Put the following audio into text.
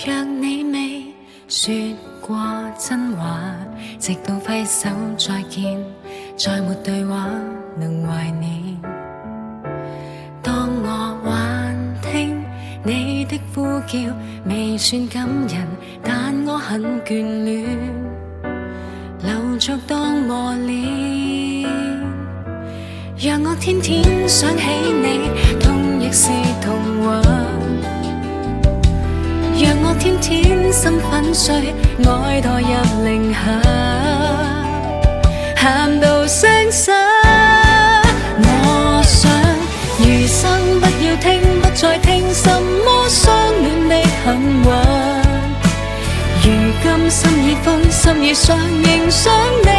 若你未說過真話，直到揮手再見，再沒對話能懷念。當我還聽你的呼叫，未算感人，但我很眷戀，留着當磨練。讓我天天想起你，痛亦是童話。讓我天天心粉碎，愛墮入零下，喊到聲沙。我想餘生不要聽，不再聽什麼相戀的狠話。如今心已灰，心已傷，仍想你。